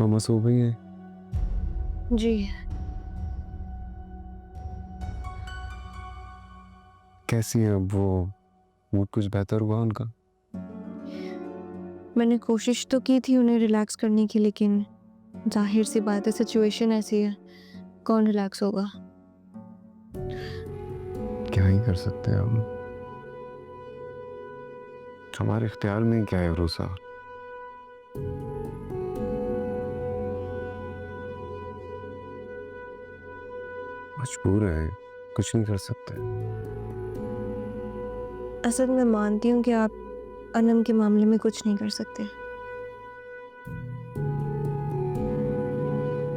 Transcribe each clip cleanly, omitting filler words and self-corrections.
मामा सो गई है? जी। कैसी है अब वो? मूड कुछ बेहतर हुआ उनका? मैंने कोशिश तो की थी उन्हें रिलैक्स करने की, लेकिन ज़ाहिर सी बात है सिचुएशन ऐसी है, कौन रिलैक्स होगा। क्या ही कर सकते हैं हम? हमारे इख्तियार में क्या है भरोसा? मजबूर है, कुछ नहीं कर सकते। असल में मानती हूँ कि आप अनम के मामले में कुछ नहीं कर सकते,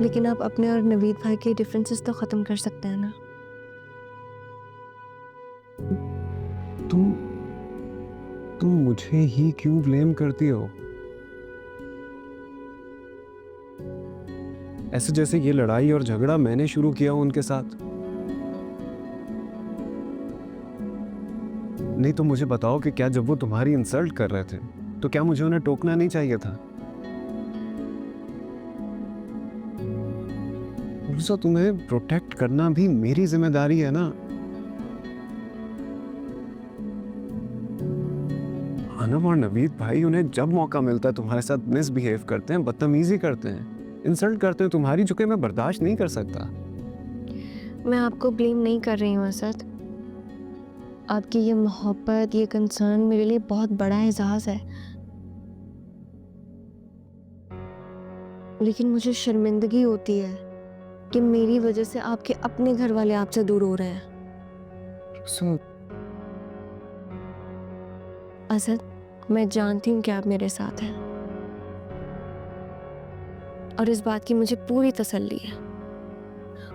लेकिन आप अपने और नवीद भाई के डिफरेंसेस तो ख़त्म कर सकते हैं ना। तुम तुम मुझे ही क्यों ब्लेम करती हो? ऐसे जैसे ये लड़ाई और झगड़ा मैंने शुरू किया हूं उनके साथ। नहीं तो मुझे बताओ कि क्या जब वो तुम्हारी इंसल्ट कर रहे थे तो क्या मुझे उन्हें टोकना नहीं चाहिए था? उल्सा, तुम्हें प्रोटेक्ट करना भी मेरी जिम्मेदारी है ना। अनम और नवीद भाई, उन्हें जब मौका मिलता है तुम्हारे साथ मिसबिहेव करते हैं, बदतमीजी करते हैं, इंसल्ट करते हैं तुम्हारी, जो कि मैं बर्दाश्त नहीं कर सकता। मैं आपको ब्लेम नहीं कर रही हूँ असद। आपकी ये मोहब्बत, ये कंसर्न मेरे लिए बहुत बड़ा एहसास है, लेकिन मुझे शर्मिंदगी होती है कि मेरी वजह से आपके अपने घर वाले आपसे दूर हो रहे हैं। सुन, असद, मैं जानती हूँ कि आप मेरे साथ हैं और इस बात की मुझे पूरी तसल्ली है।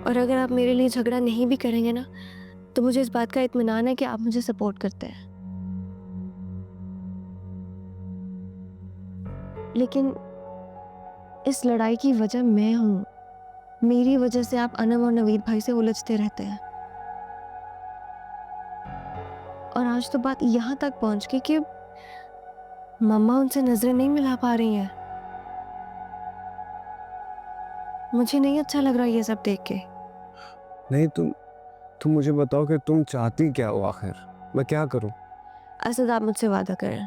और अगर आप मेरे लिए झगड़ा नहीं भी करेंगे ना, तो मुझे इस बात का इत्मीनान है कि आप मुझे सपोर्ट करते हैं। लेकिन इस लड़ाई की वजह मैं हूँ। मेरी वजह से आप अनम और नवीद भाई से उलझते रहते हैं, और आज तो बात यहाँ तक पहुँच गई कि मम्मा उनसे नजरें नहीं मिला पा रही हैं। मुझे नहीं अच्छा लग रहा ये सब देख के। नहीं, तुम मुझे बताओ कि तुम चाहती क्या हो आखिर? मैं क्या करूं? असद, आप मुझसे वादा करें,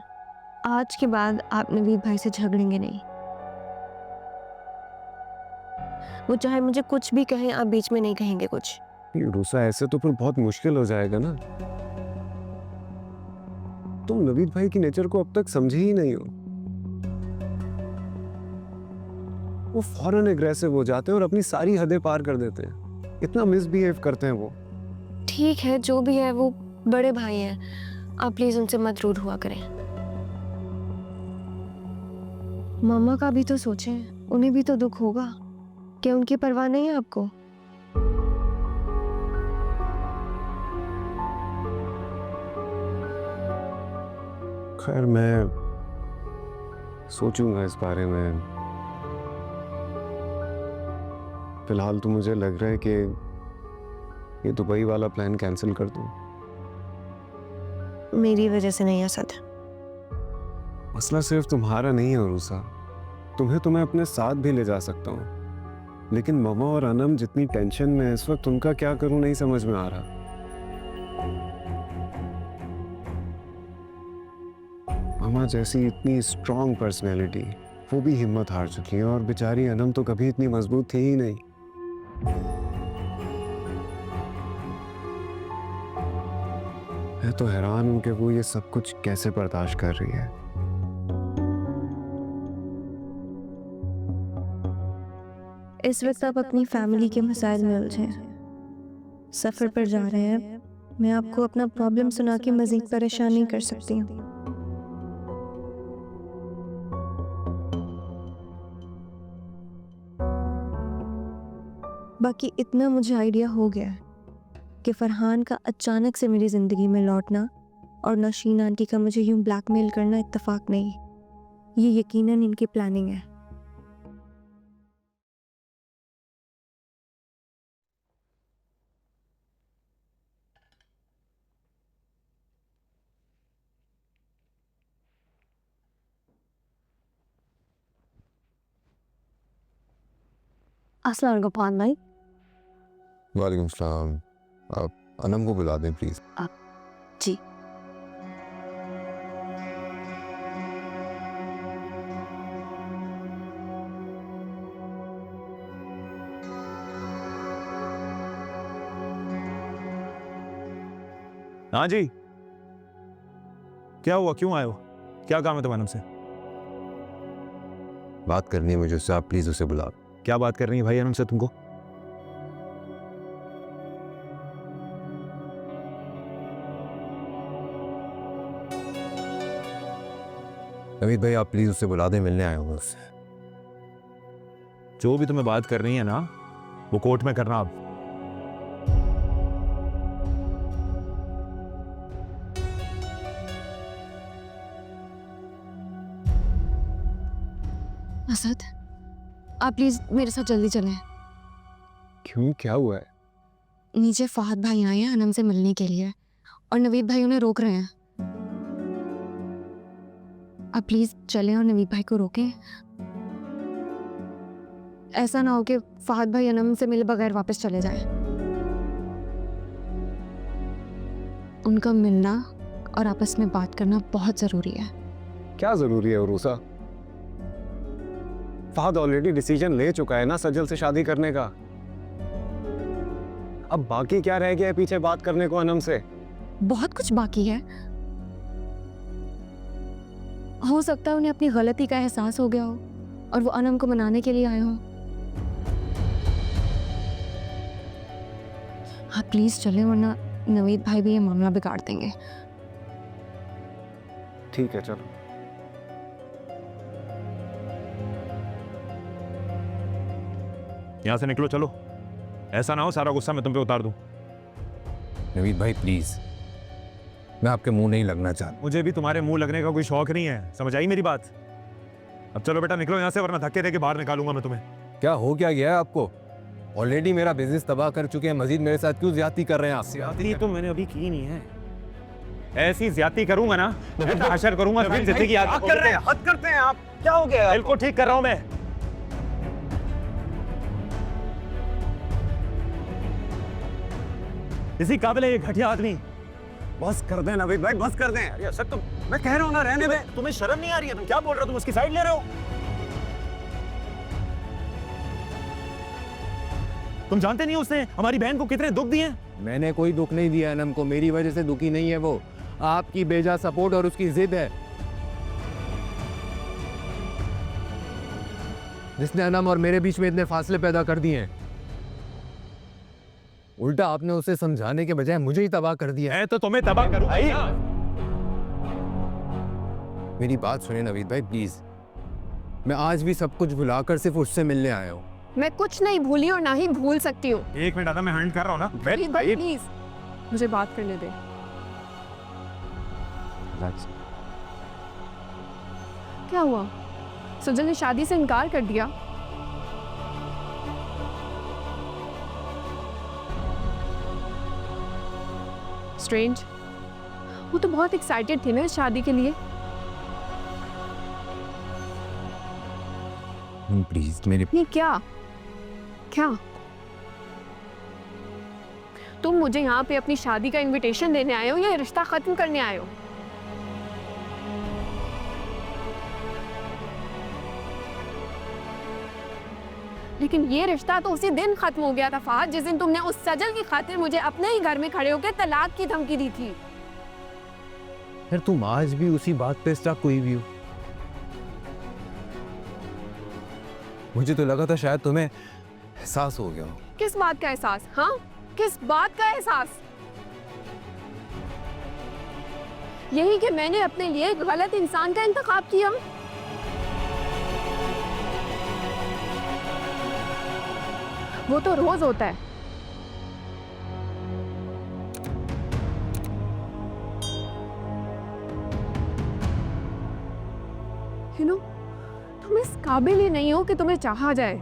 आज के बाद आप नवीद भाई से झगड़ेंगे नहीं। वो चाहे मुझे कुछ भी कहें, आप बीच में नहीं कहेंगे कुछ। ये रूसा, ऐसे तो फिर बहुत मुश्किल हो जाएगा ना। तुम नवीद भाई की नेचर को अब तक समझे ही नहीं हो। वो फौरन एग्रेसिव हो जाते हैं और अपनी सारी हदें पार कर देते हैं। इतना मिसबिहेव करते हैं वो। ठीक है, जो भी है, वो बड़े भाई हैं, आप प्लीज उनसे मत रूड हुआ करें। मम्मा का भी तो सोचें, उन्हें भी तो दुख होगा। क्या उनकी परवाह नहीं है आपको? खैर, मैं सोचूंगा इस बारे में। फिलहाल तो मुझे लग रहा है कि ये दुबई वाला प्लान कैंसिल कर दूं। मेरी वजह से नहीं असद। मसला सिर्फ तुम्हारा नहीं है रूसा। तुम्हें तो मैं अपने साथ भी ले जा सकता हूँ, लेकिन ममा और अनम जितनी टेंशन में है इस वक्त, उनका क्या करूं नहीं समझ में आ रहा। ममा जैसी इतनी स्ट्रांग पर्सनैलिटी, वो भी हिम्मत हार चुकी है, और बेचारी अनम तो कभी इतनी मजबूत थी ही नहीं। मैं तो हैरान हूं कि वो ये सब कुछ कैसे बर्दाश्त कर रही है। इस वक्त आप अपनी फैमिली के मसाइल में उलझे हैं, सफ़र पर जा रहे हैं। मैं आपको अपना प्रॉब्लम सुना के मज़ीद परेशान नहीं कर सकती हूँ। बाकी इतना मुझे आइडिया हो गया है कि फरहान का अचानक से मेरी ज़िंदगी में लौटना और नौशीन आंटी का मुझे यूं ब्लैकमेल करना इत्तेफाक नहीं, ये यकीनन इनकी प्लानिंग है। अस्सलाम वालेकुम भाई। वालेकुम सलाम। आप अनम को बुला दें प्लीज। जी। हाँ जी, क्या हुआ, क्यों आए हो, क्या काम है तुम्हारा हमसे? बात करनी है मुझे उससे, आप प्लीज उसे बुला। क्या बात कर रही है भाई अनम से तुमको? नवीद भाई आप प्लीज उसे बुला दें, मिलने आया हूँ उससे। जो भी तुम्हें बात करनी है ना, वो कोर्ट में करना अब। असद, आप प्लीज मेरे साथ जल्दी चलें। क्यों, क्या हुआ है? नीचे फहद भाई आए हैं अनम से मिलने के लिए और नवीद भाई उन्हें रोक रहे हैं। आप प्लीज चलें और नवीद भाई को रोकें। ऐसा ना हो कि फहद भाई अनम से मिले बगैर वापस चले जाएं। उनका मिलना और आपस में बात करना बहुत जरूरी है। क्या जरूरी है उरूसा? फहद ऑलरेडी डिसीजन ले चुका है ना सजल से शादी करने का। अब बाकी क्या रह गया है पीछे बात करने को अनम से? बहुत कुछ बाकी है। हो सकता है उन्हें अपनी गलती का एहसास हो गया हो और वो अनम को मनाने के लिए आए हो। आप प्लीज चले वरना नवीद भाई भी ये मामला बिगाड़ देंगे। ठीक है चलो। यहां से निकलो, चलो। ऐसा ना हो सारा गुस्सा मैं तुम पे उतार दूं। नवीद भाई प्लीज, मैं आपके मुंह नहीं लगना चाहता। मुझे भी तुम्हारे मुंह लगने का कोई शौक नहीं है, समझ आई मेरी बात? अब चलो बेटा निकलो यहाँ से, वरना धक्के देके बाहर निकालूंगा मैं तुम्हें। क्या हो क्या गया है आपको? ऑलरेडी मेरा बिजनेस तबाह कर चुके हैं, मजीद मेरे साथ क्यों ज्यादती कर रहे हैं आप? ज्यादती तो मैंने अभी की नहीं है। ऐसी ज्यादती करूंगा ना, ऐसा हशर करूंगा सारी जिंदगी याद कर रहे हैं, हद करते हैं आप। क्या हो गया? दिल को ठीक कर रहा हूं मैं। इसी काबिल है ये घटिया आदमी। बस कर दें नवीद भाई, बस कर दें। अरे सर तुम, मैं कह रहा हूँ ना रहने दे। तुम्हें शर्म नहीं आ रही है? तुम क्या बोल रहे हो? तुम उसकी साइड ले रहे हो? तुम जानते नहीं हो उसने हमारी बहन को कितने दुख दिए? मैंने कोई दुख नहीं दिया अनम को, मेरी वजह से दुखी नहीं है वो। आपकी बेजा सपोर्ट और उसकी जिद है जिसने अनम और मेरे बीच में इतने फासले पैदा कर दिए हैं। उल्टा आपने उसे समझाने के बजाय मुझे ही तबाह कर दिया है। मैं तो तुम्हें तबाह करूंगा ही। मेरी बात सुने नवीद भाई प्लीज, मैं आज भी सब कुछ भुलाकर सिर्फ उससे मिलने आया हूँ। मैं कुछ नहीं भूली और ना ही भूल सकती हूँ। एक मिनट आधा, मैं हैंड कर रहा हूँ ना। प्लीज मुझे बात करने दे। क्या हुआ? सुजल ने शादी से इनकार कर दिया? स्ट्रेंज। वो तो बहुत एक्साइटेड थे ना इस शादी के लिए। प्लीज मेरे ये क्या क्या तुम मुझे यहाँ पे अपनी शादी का इनविटेशन देने आए हो या ये रिश्ता खत्म करने आए हो? लेकिन ये रिश्ता तो उसी दिन खत्म हो गया था फहद, जिस दिन तुमने उस सजल की खातिर मुझे अपने ही घर में खड़े होकर तलाक की धमकी दी थी। यार तुम आज भी उसी बात पे स्टक हुई भी हो। मुझे तो लगा था शायद तुम्हें एहसास हो गया हो। किस बात का एहसास? हाँ, किस बात का एहसास? यही कि मैंने अपने लिए गलत इंसान का इंतखाब किया। वो तो रोज होता है। You know, तुम इस काबिल ही नहीं हो कि तुम्हें चाहा जाए।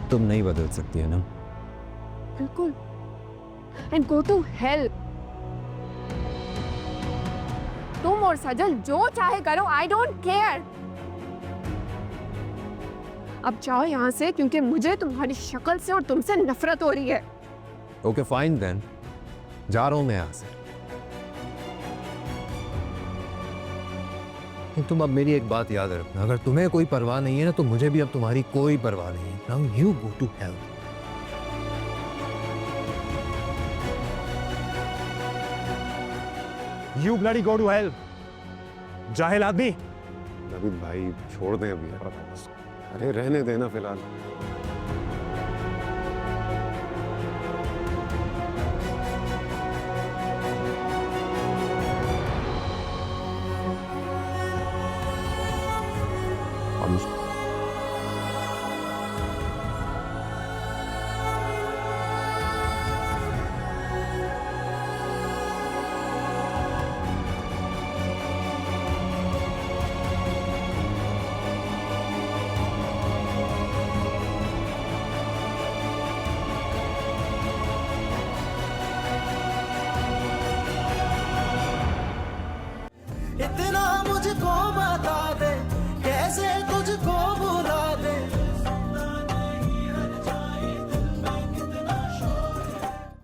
तुम नहीं बदल सकती है ना? बिल्कुल। And go to hell. तुम और सजल जो चाहे करो, आई डोंट केयर। अब जाओ यहाँ से, क्योंकि मुझे तुम्हारी शक्ल से और तुमसे नफरत हो रही है। ओके फाइन देन, जा रहा हूँ मैं यहाँ से। लेकिन तुम अब मेरी एक बात याद रखना, अगर तुम्हें कोई परवाह नहीं है ना, तो मुझे भी अब तुम्हारी कोई परवाह नहीं है। Now you go to hell. You bloody go to hell, जाहिल आदमी। नवीद भाई छोड़ दें अभी यार, अरे रहने देना फिलहाल।